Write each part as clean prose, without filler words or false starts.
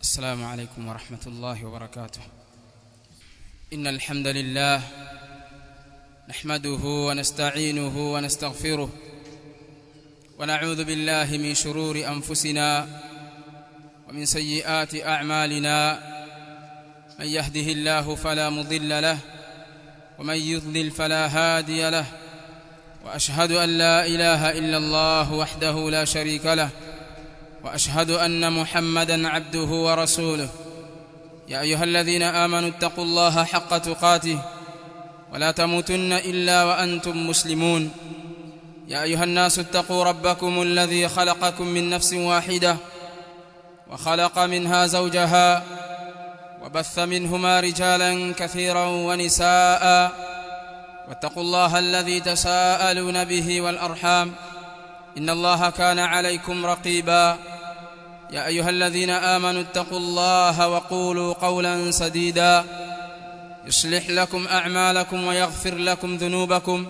السلام عليكم ورحمة الله وبركاته. إن الحمد لله نحمده ونستعينه ونستغفره ونعوذ بالله من شرور أنفسنا ومن سيئات أعمالنا. من يهده الله فلا مضل له ومن يضلل فلا هادي له، وأشهد أن لا إله إلا الله وحده لا شريك له، وأشهد أن محمدًا عبده ورسوله. يا أيها الذين آمنوا اتقوا الله حق تقاته ولا تموتن إلا وأنتم مسلمون. يا أيها الناس اتقوا ربكم الذي خلقكم من نفس واحدة وخلق منها زوجها وبث منهما رجالا كثيرا ونساء، واتقوا الله الذي تساءلون به والأرحام إن الله كان عليكم رقيبا. يا أيها الذين آمنوا اتقوا الله وقولوا قولا سديدا يصلح لكم أعمالكم ويغفر لكم ذنوبكم،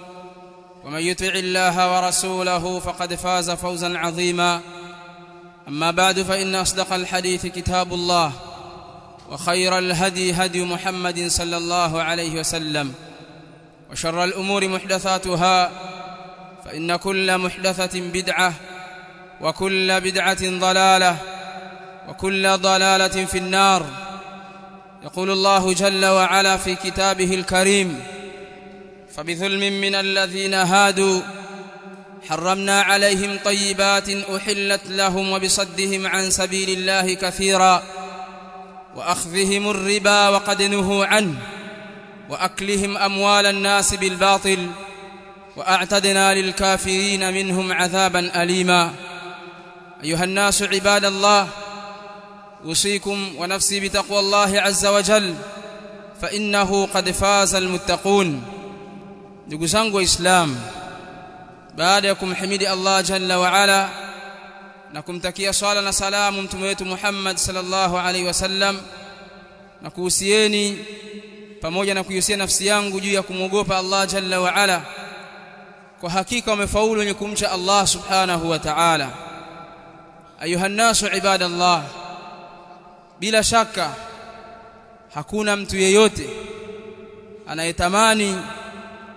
ومن يطع الله ورسوله فقد فاز فوزا عظيما. أما بعد، فإن أصدق الحديث كتاب الله، وخير الهدي هدي محمد صلى الله عليه وسلم، وشر الأمور محدثاتها، فإن كل محدثة بدعة، وكل بدعة ضلالة، وكل ضلالة في النار. يقول الله جل وعلا في كتابه الكريم: فبظلم من الذين هادوا حرمنا عليهم طيبات أحلت لهم وبصدهم عن سبيل الله كثيرا وأخذهم الربا وقد نهوا عنه وأكلهم أموال الناس بالباطل وأعتدنا للكافرين منهم عذابا أليما. أيها الناس عباد الله، أوصيكم ونفسي بتقوى الله عز وجل، فإنه قد فاز المتقون. ndugu zangu Waislamu, baada ya kumhimidi Allah jalla wa ala na kumtakia swala na salamu mtume wetu Muhammad sallallahu alaihi wasallam, na kuhusieni pamoja na kuhusia nafsi yangu juu ya kumwogopa Allah jalla wa ala, kwa hakika wamefaulu wenye kumcha Allah subhanahu wa ta'ala. Ayuha nasu ibadallah, bila shaka hakuna mtu yeyote anayetamani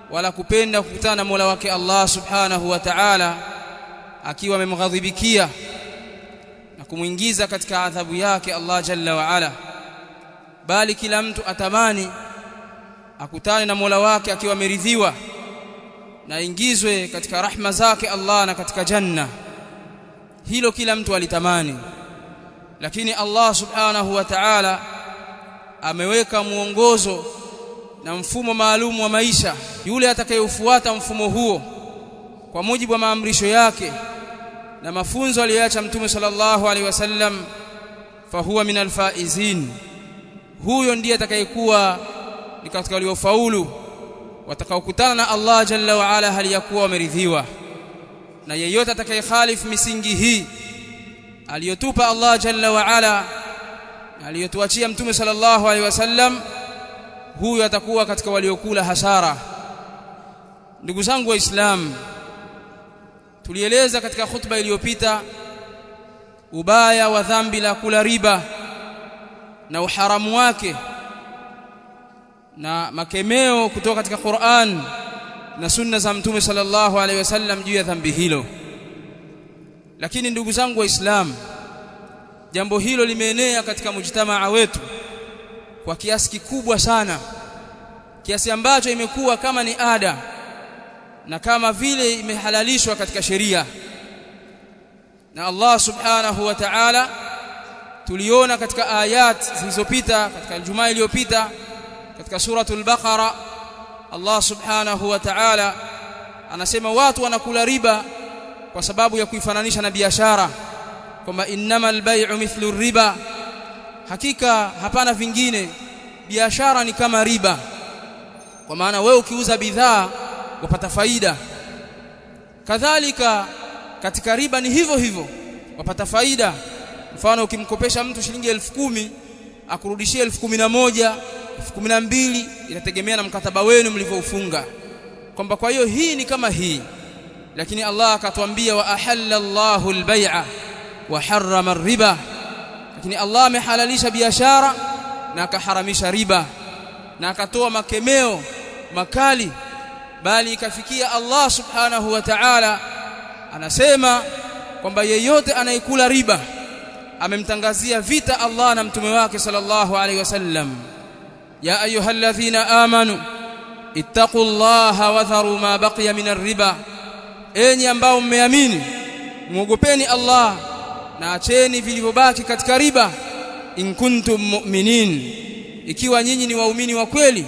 wala kupenda kukutana na Mola wake Allah subhanahu wa ta'ala akiwa amemghadhibikia na kumuingiza katika adhabu yake Allah jalla wa ala, bali kila mtu atamani akutane na Mola wake akiwa ameridhiwa na ingizwe katika rahma zake Allah na katika janna. Hilo kila mtu alitamani, lakini Allah subhanahu wa ta'ala ameweka muongozo na mfumo maalum wa maisha. Yule atakayeufuata mfumo huo kwa mujibu wa maamrisho yake na mafunzo aliyoacha Mtume sallallahu alaihi wasallam, fahuwa minal faizin, huyo ndiye atakayekuwa ni katika waliofaulu, watakaokutana na Allah jalla wa ala hali ya kuwa wameridhiwa. Na yeyote atakayekhalif misingi hii aliyotupa Allah jalla wa ala na aliyotuachia Mtume sallallahu alaihi wasallam, huyo atakuwa katika waliokula hasara. Ndugu zangu Waislamu, tulieleza katika khutba iliyopita ubaya wa dhambi la kula riba na uharamu wake na makemeo kutoka katika Qur'an na sunna za Mtume sallallahu alaihi wasallam juu ya dhambi hilo. Lakini ndugu zangu Waislamu, jambo hilo limeenea katika mujtamaa wetu kwa kiasi kikubwa sana, kiasi ambacho imekuwa kama ni ada na kama vile imehalalishwa katika sheria. Na Allah subhanahu wa ta'ala tuliona katika ayat zilizopita, katika Ijumaa iliyopita katika suratul Baqara, Allah subhanahu wa ta'ala anasema watu wanakula riba kwa sababu ya kuifananisha na biashara, kwamba innamal bay'u mithlu riba, hakika hapana vingine, biashara ni kama riba. Kwa maana wewe ukiuza bidhaa wapata faida, kadhalika katika riba ni hivyo hivyo, wapata faida. Mfano, ukimkopesha mtu shilingi 10,000 akurudishie 11,000, 12,000, inategemea na mkataba wenu mlivyoufunga, kwamba kwa hiyo hii ni kama hii. Lakini Allah akatuambia wa ahalla Allahu al-bay'a wa harrama ar-riba, lakini Allah amehalalisha biashara na akaharamisha riba na akatoa makemeo makali, bali ikafikia Allah subhanahu wa ta'ala anasema kwamba yeyote anayekula riba amemtangazia vita Allah na mtume wake sallallahu alaihi wasallam. Ya ayyuhalladhina amanu ittaqullaha wa dharu ma baqiya minar riba, enyi ambao mmeamini muogopeni Allah na acheni vilivyobaki katika riba. In kuntum mu'minin, ikiwa nyinyi ni waumini wa kweli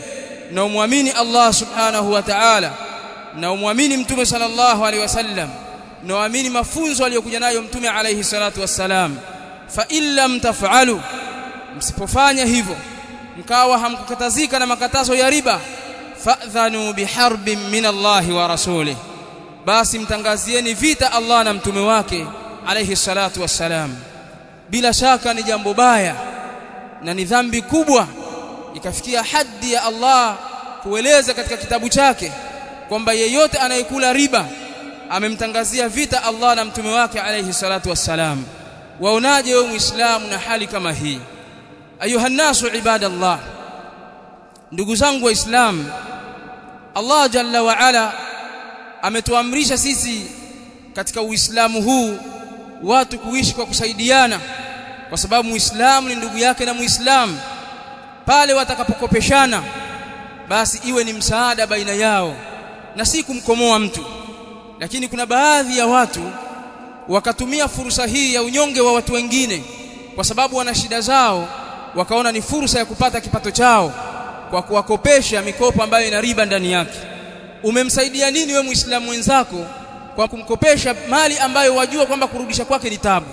na umwamini Allah subhanahu wa ta'ala na umwamini mtume sallallahu alaihi wasallam na uamini mafunzo aliyokuja nayo mtume alayhi salatu wassalam. Fa illam taf'alu, msipofanya hivyo mkawa hamkukatazika na makatazo ya riba, fa'dhanu biharbin min Allah wa rasulih, basi mtangazieni vita Allah na mtume wake alayhi salatu wassalam. Bila shaka ni jambo baya na ni dhambi kubwa ikafikia haddi ya Allah kueleza katika kitabu chake kwamba yeyote anayekula riba amemtangazia vita Allah na mtume wake alayhi salatu wassalam. Waonaje wewe Muislamu na hali kama hii? Ayuha nasu ibadallah, ndugu zangu waislamu, Allah jalla wa ala ametuamrisha sisi katika Uislamu huu watu kuishi kwa kusaidiana, kwa sababu Muislamu ni ndugu yake na Muislamu. Pale watakapokopeshana basi iwe ni msaada baina yao na si kumkomoa mtu. Lakini kuna baadhi ya watu wakatumia fursa hii ya unyonge wa watu wengine, kwa sababu wana shida zao, wakaona ni fursa ya kupata kipato chao kwa kuwakopesha mikopo ambayo ina riba ndani yake. Umemsaidia nini wewe Muislamu mwenzako kwa kumkopesha mali ambayo wajua kwamba kurudisha kwake ni tabu?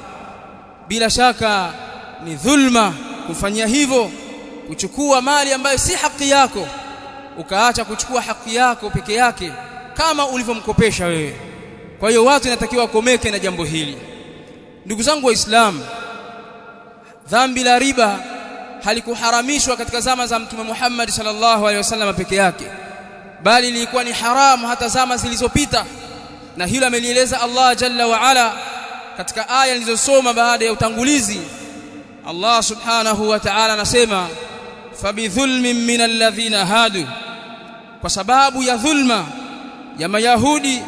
Bila shaka ni dhulma kufanyia hivyo, kuchukua mali ambayo si haki yako ukaacha kuchukua haki yako peke yake kama ulivyomkopesha wewe. Kwa hiyo watu inatakiwa komeke na jambo hili. Ndugu zangu waislamu, dhambi la riba halikuharamishwa katika zama za Mtume Muhammad sallallahu alaihi wasallam peke yake, bali lilikuwa ni haramu hata zama zilizopita, na hilo amelieleza Allah jalla wa ala katika aya nilizosoma baada ya utangulizi. Allah subhanahu wa ta'ala anasema fabidhulmin minal ladhina hadu, kwa sababu ya dhulma ya Mayahudi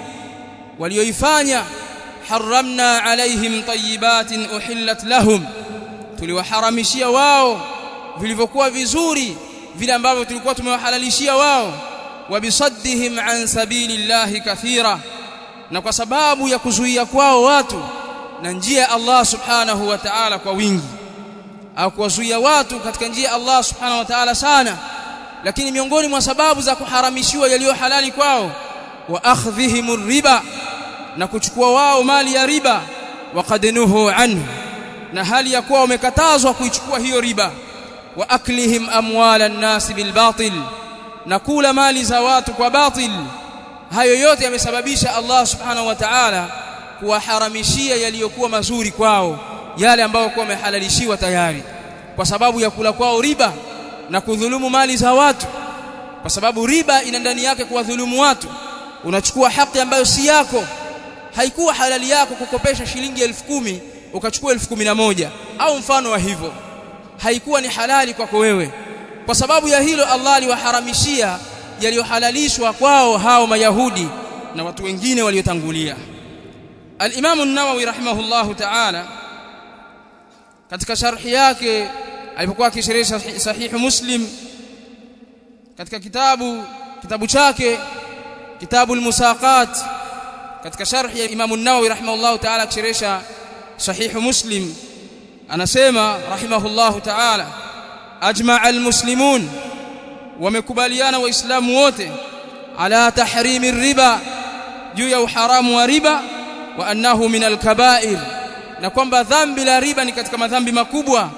walioifanya, haramna alaihim tayyibatin uhillat lahum, tuliwaharamishia wao vilivyokuwa vizuri vile ambavyo tulikuwa tumewahalalishia wao. Wa bisaddihim an sabilillahi kathira, na kwa sababu ya kuzuia kwao watu na njia ya Allah subhanahu wa ta'ala kwa wingi, au kuwazuia watu katika njia ya Allah subhanahu wa ta'ala sana. Lakini miongoni mwa sababu za kuharamishiwa yaliyo halali kwao, wa akhdhihim riba, na kuchukua wao mali ya riba, wa qadnuhu anhu, na hali ya kuwa wamekatazwa kuichukua hiyo riba, wa aklihim amwalan nas bil batil, na kula mali za watu kwa batil. Hayo yote yamesababisha Allah subhanahu wa ta'ala kuwaharamishia yaliyokuwa mazuri kwao, yale ambayo kwa wamehalalishiwa tayari, kwa sababu ya kula kwao riba na kudhulumu mali za watu. Kwa sababu riba ina ndani yake kuwadhulumu watu. Unachukua haki ambayo si yako. Haikuwa halali yako kukopesha shilingi 10,000 ukachukua 11,000 au mfano wa hivyo. Haikuwa ni halali kwako wewe. Kwa sababu ya hilo Allah aliwaharamishia yaliyohalalishwa kwao hao Mayahudi na watu wengine waliotangulia. Al-Imam an-Nawawi rahimahullahu ta'ala katika sharhi yake alipokuwa akisherehesha Sahih Muslim, katika kitabu chake Kitabul Musaqat, katika sharhi ya Imam an-Nawawi rahimahullahu ta'ala akisherehesha Sahih Muslim, anasema rahimahullahu ta'ala, ajma'a al-muslimun, wamekubaliana waislamu wote, ala tahrimi riba, juu ya uharamu wa riba, wa annahu min al-kaba'ir, na kwamba dhambi la riba ni katika madhambi makubwa.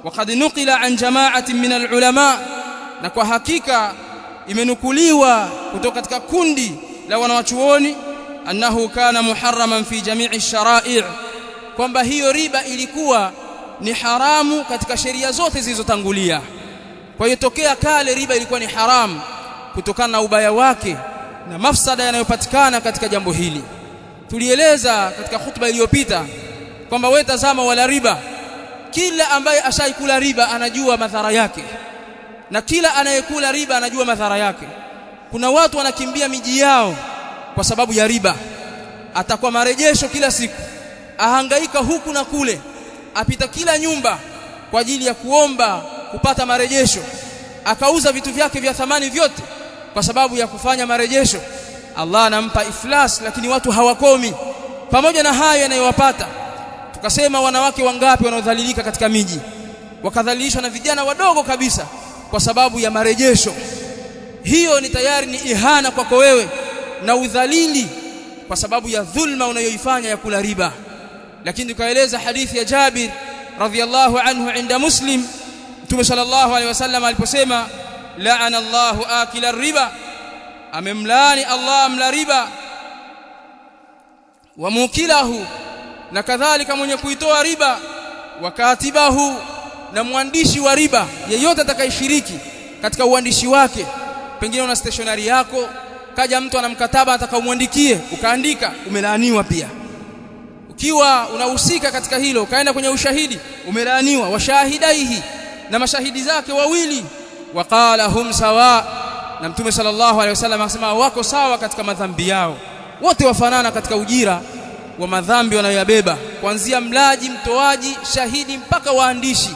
Wa qad nuqila an jama'atin min al-ulama, na kwa hakika imenukuliwa kutoka katika kundi la wanawachuoni, annahu kana muharraman fi jami'i ash-shara'i', kwamba hiyo riba ilikuwa ni haramu katika sheria zote zilizotangulia. Kwa hiyo tokea kale riba ilikuwa ni haramu kutokana na ubaya wake na mafsada yanayopatikana katika jambo hili. Tulieleza katika khutba iliyopita kwamba wewe tazama, wala riba kila ambaye ashaikula riba anajua madhara yake, na kila anayekula riba anajua madhara yake. Kuna watu wanakimbia miji yao kwa sababu ya riba. Atakuwa marejesho kila siku, ahangaika huku na kule, apita kila nyumba kwa ajili ya kuomba kupata marejesho, akauza vitu vyake vya thamani vyote kwa sababu ya kufanya marejesho. Allah anampa iflas, lakini watu hawakomi. Pamoja na hayo yanayowapata, tukasema wanawake wangapi wanaodhalilika katika miji, wakadhalilishwa na vijana wadogo kabisa kwa sababu ya marejesho. Hiyo ni tayari ni ihana kwako wewe na udhalili kwa sababu ya dhulma unayoifanya ya kula riba. Lakini tukaeleza hadithi ya Jabir radhiyallahu anhu inda Muslim, Mtume sallallahu alaihi wasallam aliposema la'ana Allahu akila riba, amemlaani Allah mla riba, wa mukilahu, na kadhalika mwenye kuitoa riba, wa katibahu, na mwandishi wa riba. Yeyote atakayeshiriki katika uandishi wake, pengine una stationery yako, kaja mtu ana mkataba atakaomwandikie, ukaandika, umelaaniwa pia. Ukiwa unahusika katika hilo, kaenda kwenye ushahidi, umelaaniwa. Washahidaihi, na mashahidi zake wawili. Waqala hum sawa, na Mtume sallallahu alaihi wasallam akasema wako sawa katika madhambi yao, wote wafanana katika ujira wa madhambi wanayoyabeba, kuanzia mlaji, mtoaji, shahidi mpaka waandishi,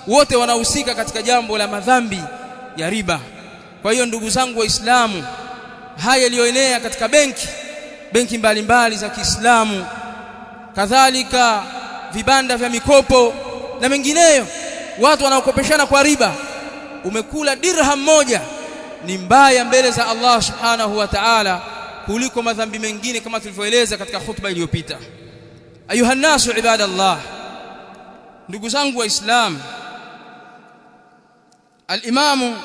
wote wanahusika katika jambo la madhambi ya riba. Kwa hiyo ndugu zangu Waislamu, haya yaliyoenea katika benki mbalimbali za Kiislamu, kadhalika vibanda vya mikopo na mengineyo, watu wanaokopeshana kwa riba, umekula dirham moja, ni mbaya mbele za Allah subhanahu wa ta'ala kuliko madhambi mengine, kama tulivyoeleza katika khutba iliyopita. Ayuha nasu ibadallah, ndugu zangu Waislamu, al-Imam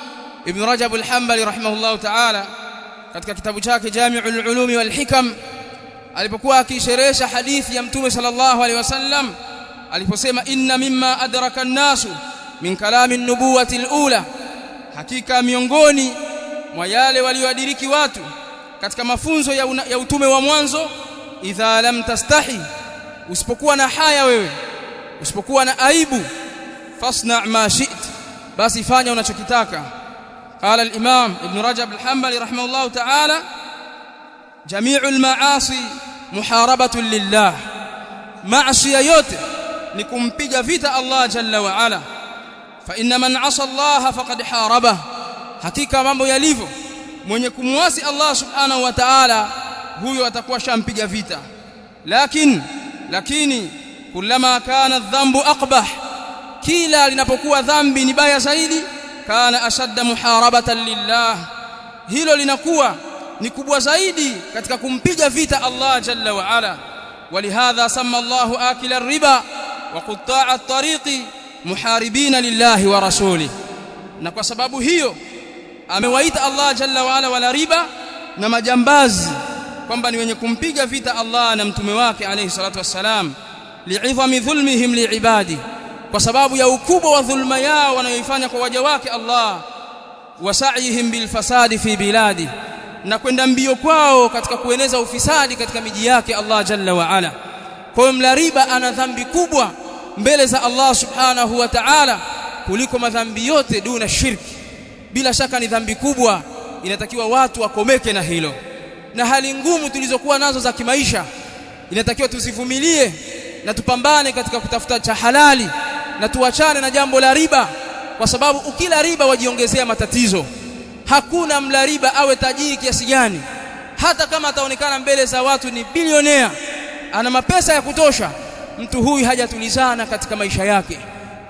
Ibn Rajab al-Hanbali rahimahullah ta'ala katika kitabu chake Jami'ul Ulumi wal Hikam, alipokuwa akisherehesha hadithi ya Mtume sallallahu alaihi wasallam aliposema inna mimma adraka an-nasu min kalami an-nubuwati al-ula, hakika miongoni mwa yale walioadiriki watu katika mafunzo ya utume wa mwanzo, idha lam tastahi, usipokuwa na haya wewe, usipokuwa na aibu, fasna' ma shi't, basi fanya unachokitaka. قال الإمام ابن رجب الحنبلي رحمه الله تعالى جميع المعاصي محاربة لله، معصية yote ni kumpiga vita Allah jalla wa ala. Fa inna man asa Allah faqad haraba, hakika mambo yalivyo, mwenye kumwasi Allah subhanahu wa ta'ala huyo atakuwa shampiga vita. Lakini kullama kana adh-dhanbu aqbah, kila linapokuwa dhambi ni baya zaidi, kana ashadda muharabatan lillah, hilo linakuwa ni kubwa zaidi katika kumpiga vita Allah jalla wa ala. Walihadha samma Allahu akila ar-riba wa quta'a at-tariqi muharibina lillahi wa rasulih, na kwa sababu hiyo amewaita Allah jalla wa ala wala riba na majambazi kwamba ni wenye kumpiga vita Allah na mtume wake alayhi salatu wassalam, li'idhami dhulmihim li'ibadi, kwa sababu ya ukubwa wa dhulma yao wanayoifanya kwa waja wake Allah, wa sa'yihim bil fasadi fi biladi, na kwenda mbio kwao katika kueneza ufisadi katika miji yake Allah jalla wa ala. Kwa hiyo mla riba ana dhambi kubwa mbele za Allah subhanahu wa ta'ala kuliko madhambi yote duna shirki. Bila shaka ni dhambi kubwa, inatakiwa watu wakomeke na hilo, na hali ngumu tulizokuwa nazo za kimaisha inatakiwa tusivumilie na tupambane katika kutafuta cha halali, na tuachane na jambo la riba, kwa sababu ukila riba wajiongezea matatizo. Hakuna mla riba awe tajiri kiasi gani, hata kama ataonekana mbele za watu ni bilionea, ana mapesa ya kutosha, mtu huyu hajatulizana katika maisha yake,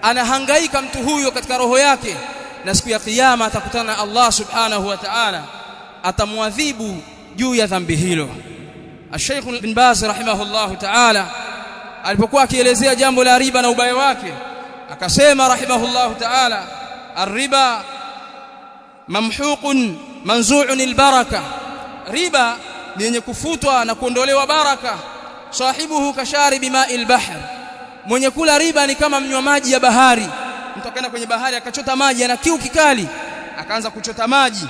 anahangaika mtu huyo katika roho yake, na siku ya kiyama atakutana na Allah subhanahu wa ta'ala, atamwadhibu juu ya dhambi hilo. Sheikh Ibn Baz rahimahullahu ta'ala alipokuwa akielezea jambo la riba na ubaya wake, akasema rahimahullahu ta'ala, ar-riba mamhuqun manzu'un al-baraka, riba ni yenye kufutwa na kuondolewa baraka. Sahibuhu kasharibi ma'il bahr, mwenye kula riba ni kama mnywa maji ya bahari. Mtu akaenda kwenye bahari akachota maji, ana kiu kikali, akaanza kuchota maji,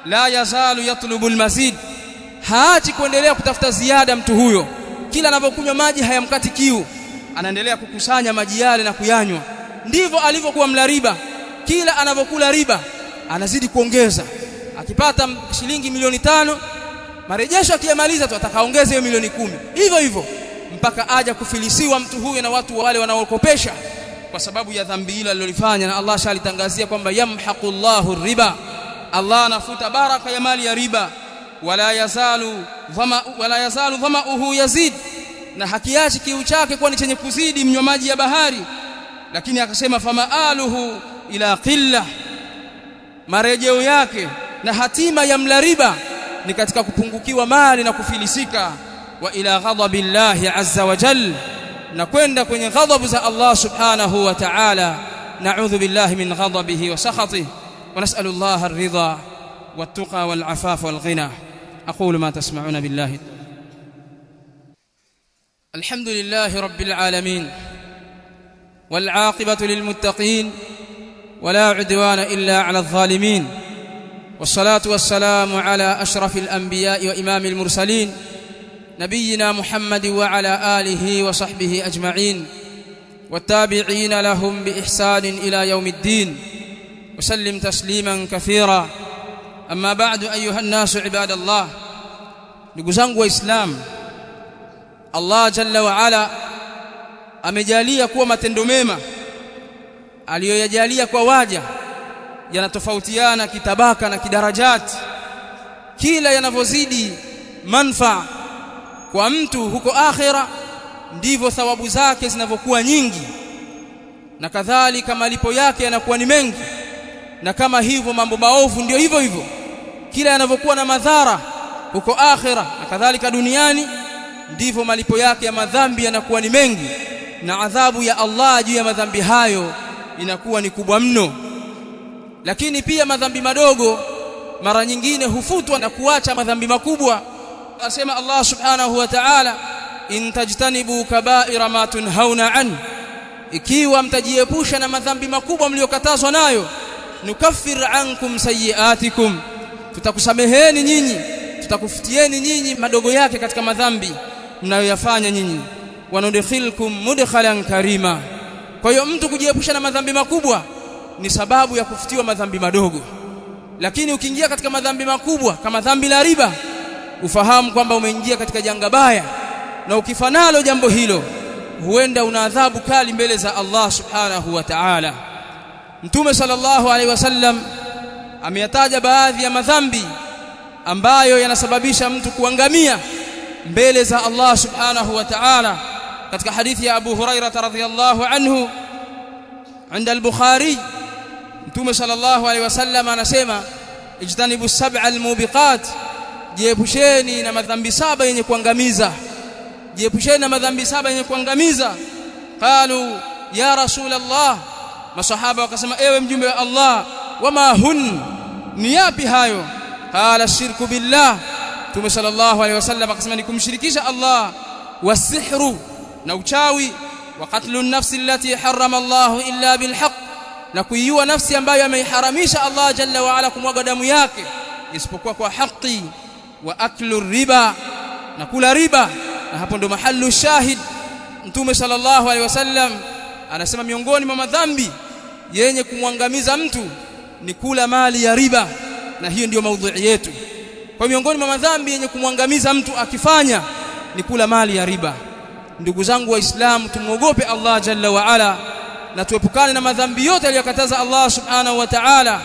la yazalu yatlubu al-mazid, haachi kuendelea kutafuta ziada. Mtu huyo kila anapokunywa maji hayamkati kiu, anaendelea kukusanya maji yale na kuyanywa. Ndivyo alivyokuwa mla riba. Kila anavyokula riba anazidi kuongeza. Akipata shilingi milioni 5, marejesho akiyamaliza tu atakaongeza hiyo milioni 10. Hivyo hivyo mpaka aja kufilisiwa mtu huyo na watu wale wanaokopesha kwa sababu ya dhambi hilo alilofanya. Na Allah shalitangazia kwamba yamhaqullahu riba, Allah anafuta baraka ya mali ya riba. Wala yazalu dhamauhu yazid, na hakiachi kiu chake kuwa ni chenye kuzidi mnywa maji ya bahari. Lakini akasema famaaluhu ila qilla, marejeo yake na hatima ya mla riba ni katika kupungukiwa mali na kufilisika. Wa ila ghadabillahi azza wa jalla, na kwenda kwenye ghadhabu za Allah subhanahu wa ta'ala. Na'udhu billahi min ghadabihi wa sakhatihi wa nas'alu Allah ar-ridha wat-tuqa wal-'afafa wal-ghina. aqulu ma tasma'una billahi. Alhamdulillahi rabbil alamin wal 'aqibatu lil muttaqin ولا عدوان إلا على الظالمين. والصلاة والسلام على أشرف الأنبياء وإمام المرسلين نبينا محمد وعلى آله وصحبه أجمعين والتابعين لهم بإحسان إلى يوم الدين وسلم تسليما كثيرا. أما بعد أيها الناس عباد الله. نقزنق وإسلام، الله جل وعلا amejalia kuwa matendo mema aliyoyajalia kwa waja yanatofautiana kitabaka na kidarajati. Kila yanavyozidi manfaa kwa mtu huko akhira ndivyo thawabu zake zinavyokuwa nyingi, na kadhalika malipo yake yanakuwa ni mengi. Na kama hivyo mambo maovu ndio hivyo hivyo, kila yanavyokuwa na madhara huko akhira na kadhalika duniani ndivyo malipo yake ya madhambi yanakuwa ni mengi, na adhabu ya Allah juu ya madhambi hayo inakuwa ni kubwa mno. Lakini pia madhambi madogo mara nyingine hufutwa na kuacha madhambi makubwa. Asema Allah subhanahu wa ta'ala, in tajtanibu kaba'ira ma tunhauna an, ikiwa mtajiepusha na madhambi makubwa mliokatazwa nayo, nukaffir ankum sayiatikum, tutakusameheni nyinyi, tutakufutieni nyinyi madogo yake katika madhambi mnayoyafanya nyinyi, wa nudkhilkum mudkhalan karima. Kwa hiyo mtu kujiepusha na madhambi makubwa ni sababu ya kufutiwa madhambi madogo. Lakini ukiingia katika madhambi makubwa kama dhambi la riba, ufahamu kwamba umeingia katika janga baya, na ukifanalo jambo hilo huenda una adhabu kali mbele za Allah subhanahu wa ta'ala. Mtume sallallahu alaihi wasallam ameyataja baadhi ya madhambi ambayo yanasababisha mtu kuangamia mbele za Allah subhanahu wa ta'ala. katika hadithi ya Abu Hurairah radhiyallahu anhu عند البخاري Mtume sallallahu alaihi wasallam anasema ijtanibu sab'a almubiqat, jiepusheni na madhambi saba yenye kuangamiza, jiepusheni na madhambi saba yenye kuangamiza. Qalu ya Rasulullah, masahaba wakasema ewe mjumbe wa Allah, wama hun, ni yapi hayo? Qala shirku billah, Mtume sallallahu alaihi wasallam akasema ni kumshirikisha Allah, wasihru, na uchawi, wa qatlu an-nafsi allati harrama Allah illa bilhaq, na kuiua nafsi ambayo ameiharamisha Allah jalla wa ala kumwaga damu yake isipokuwa kwa haki, wa aklu riba, na kula riba. Na hapo ndo mahallu shahid. Mtume sallallahu alaihi wasallam anasema miongoni mwa madhambi yenye kumwangamiza mtu ni kula mali ya riba, na hiyo ndio maudhui yetu. Kwa miongoni mwa madhambi yenye kumwangamiza mtu akifanya ni kula mali ya riba. Ndugu zangu waislamu, tumuogope Allah jalla wa ala na tuepukane na madhambi yote aliyokataza Allah subhanahu wa ta'ala,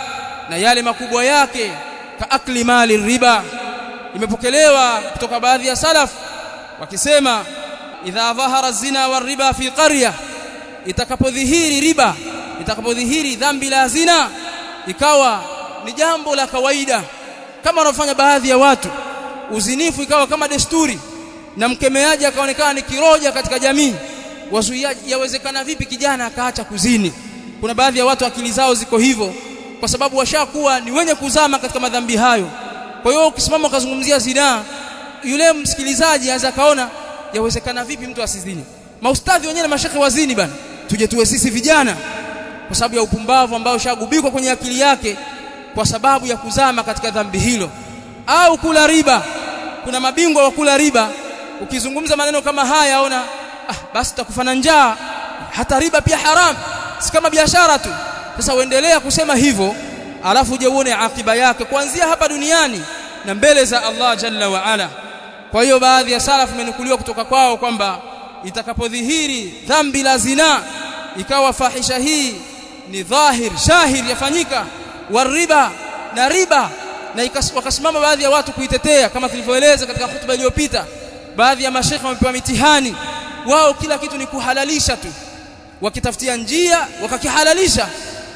na yale makubwa yake ka akli mali riba. Imepokelewa kutoka baadhi ya salaf wakisema idha dhahara zina wa riba fi qarya, itakapodhihiri riba, itakapodhihiri dhambi la zina ikawa ni jambo la kawaida kama wanafanya baadhi ya watu, uzinifu ikawa kama desturi, na mkemeaji akaonekana ni kiroja katika jamii, wazuiaji, yawezekana vipi kijana akaacha kuzini? Kuna baadhi ya watu akili zao ziko hivyo kwa sababu washakuwa ni wenye kuzama katika madhambi hayo. Kwa hiyo ukisimama ukazungumzia zina, yule msikilizaji anaweza kaona yawezekana vipi mtu asizini? Maustadhi wenyewe na mashekhe wazini bana, tuje tuwe sisi vijana, kwa sababu ya upumbavu ambao shagubikwa kwenye akili yake kwa sababu ya kuzama katika dhambi hilo. Au kula riba, kuna mabingwa wa kula riba, ukizungumza maneno kama haya ona basi tutakufana njaa, hata riba pia haram, si kama biashara tu. Sasa uendelea kusema hivyo, alafu uje uone akiba yake kuanzia hapa duniani na mbele za Allah jalla wa ala. Kwa hiyo baadhi ya salaf imenukuliwa kutoka kwao kwamba itakapodhihiri dhambi la zina, ikawa fahisha hii ni dhahir shahir yafanyika, wariba na riba, na wakasimama baadhi ya watu kuitetea, kama tulivyoeleza katika hutuba iliyopita. Baadhi ya mashekhe wamepewa mitihani, wao kila kitu ni kuhalalisha tu, wakitafutia njia wakakihalalisha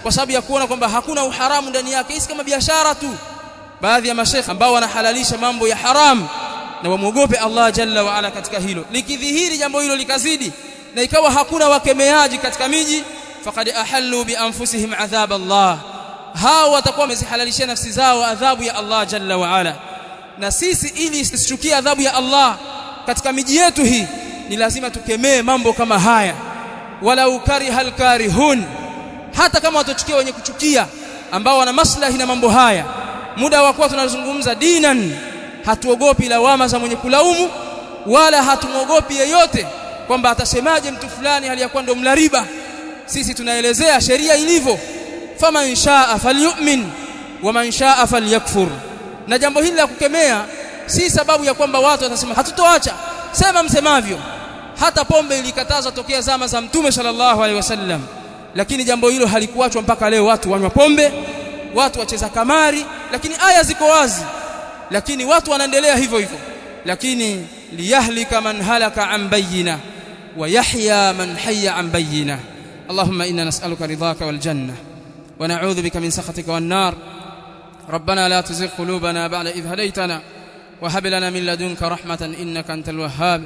kwa sababu ya kuona kwamba hakuna uharamu ndani yake, hisi kama biashara tu. Baadhi ya mashekhe ambao wanahalalisha mambo ya haram, na wamuogope Allah jalla wa ala katika hilo. Likidhihiri jambo hilo likazidi na ikawa hakuna wakemeaji katika miji, faqad ahallu bi anfusihim adhab Allah, hao watakuwa wamezihalalishia nafsi zao adhabu ya Allah jalla wa ala. Na sisi ili isishukie adhabu ya Allah katika miji yetu hii, ni lazima tukemee mambo kama haya, walau karihal karihun, hata kama watachukia wenye kuchukia ambao wana maslahi na mambo haya. Muda wa kuwa tunazungumza dinan, hatuogopi lawama za mwenye kulaumu, wala hatumuogopi yeyote kwamba atasemaje mtu fulani hali ya kuwa ndo mla riba. Sisi tunaelezea sheria ilivyo, faman shaa falyu'min wa man shaa falyakfur. Na jambo hili la kukemea si sababu ya kwamba watu watasema hatutoacha, sema msemavyo. Hata pombe ilikatazwa tokea zama za Mtume sallallahu alaihi wasallam, lakini jambo hilo halikuachwa mpaka leo. Watu wanywa pombe, watu wacheza kamari, lakini aya ziko wazi, lakini watu wanaendelea hivyo hivyo. Lakini liyahlika man halaka an bayyina wa yahya man hayya an bayyina. Allahumma inna nas'aluka ridhaka wal janna wa na'udhu bika min sakhatika wan nar. ربنا لا تزغ قلوبنا بعد إذ هديتنا وهب لنا من لدنك رحمة إنك أنت الوهاب.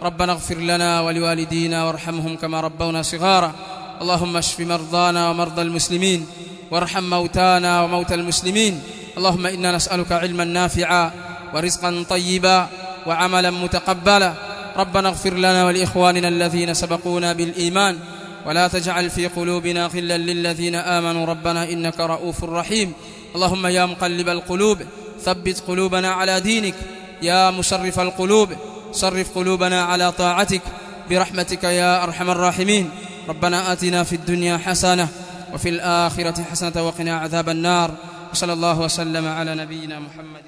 ربنا اغفر لنا ولوالدينا وارحمهم كما ربونا صغارا. اللهم اشف مرضانا ومرضى المسلمين وارحم موتانا وموتى المسلمين. اللهم إنا نسألك علما نافعا ورزقا طيبا وعملا متقبلا. ربنا اغفر لنا ولإخواننا الذين سبقونا بالإيمان ولا تجعل في قلوبنا غلا للذين آمنوا ربنا إنك رؤوف رحيم. اللهم يا مقلب القلوب ثبت قلوبنا على دينك، يا مصرف القلوب صرف قلوبنا على طاعتك برحمتك يا أرحم الراحمين. ربنا آتنا في الدنيا حسنة وفي الآخرة حسنة وقنا عذاب النار. وصلى الله وسلم على نبينا محمد.